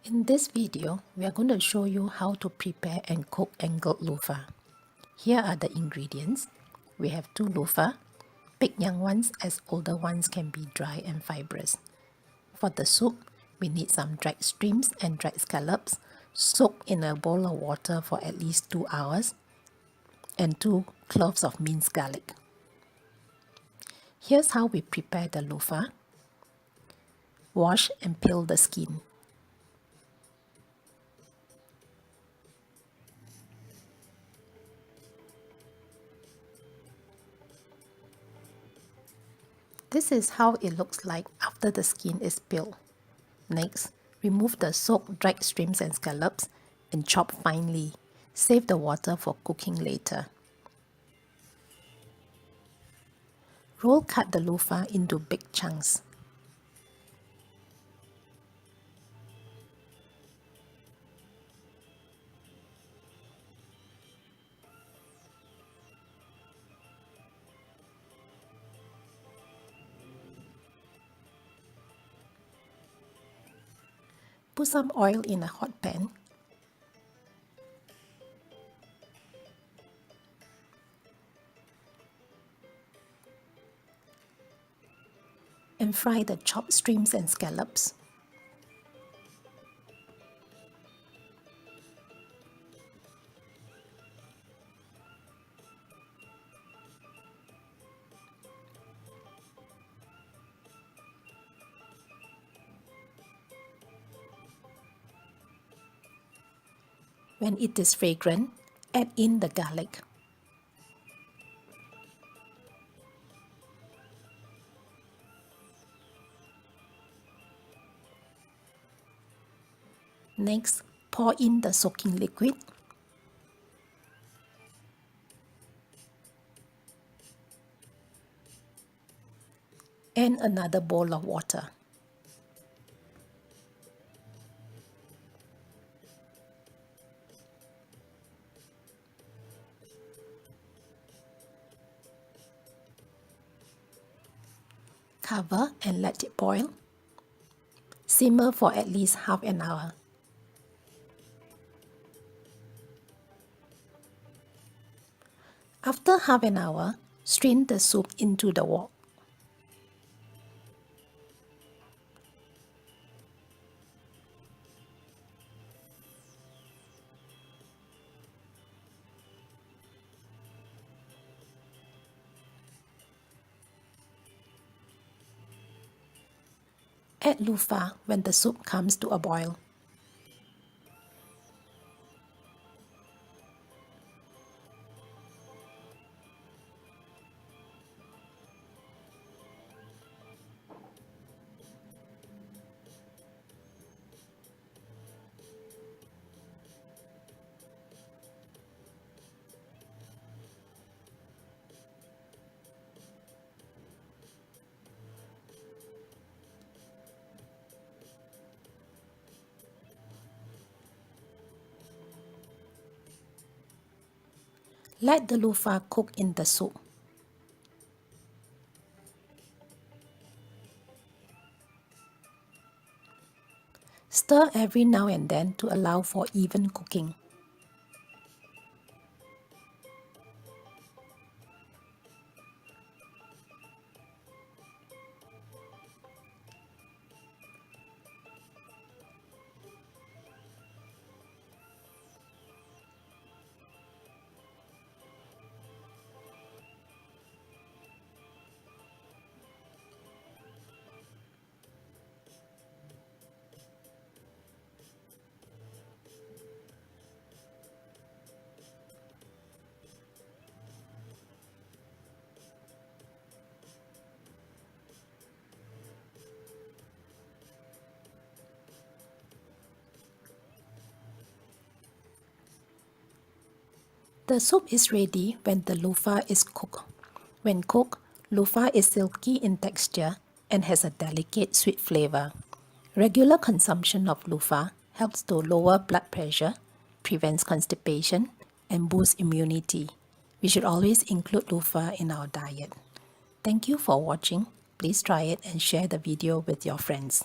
In this video, we are going to show you how to prepare and cook angled luffa. Here are the ingredients. We have 2 luffa. Pick young ones as older ones can be dry and fibrous. For the soup, we need some dried shrimps and dried scallops soaked in a bowl of water for at least 2 hours and 2 cloves of minced garlic. Here's how we prepare the luffa. Wash and peel the skin. This is how it looks like after the skin is peeled. Next, remove the soaked dried shrimps and scallops and chop finely. Save the water for cooking later. Roll cut the luffa into big chunks. Put some oil in a hot pan. And fry the chopped shrimps and scallops. When it is fragrant, add in the garlic. Next, pour in the soaking liquid. And another bowl of water. Cover and let it boil. Simmer for at least half an hour. After half an hour, strain the soup into the wok. Add luffa when the soup comes to a boil. Let the luffa cook in the soup. Stir every now and then to allow for even cooking. The soup is ready when the luffa is cooked. When cooked, luffa is silky in texture and has a delicate sweet flavor. Regular consumption of luffa helps to lower blood pressure, prevents constipation, and boosts immunity. We should always include luffa in our diet. Thank you for watching. Please try it and share the video with your friends.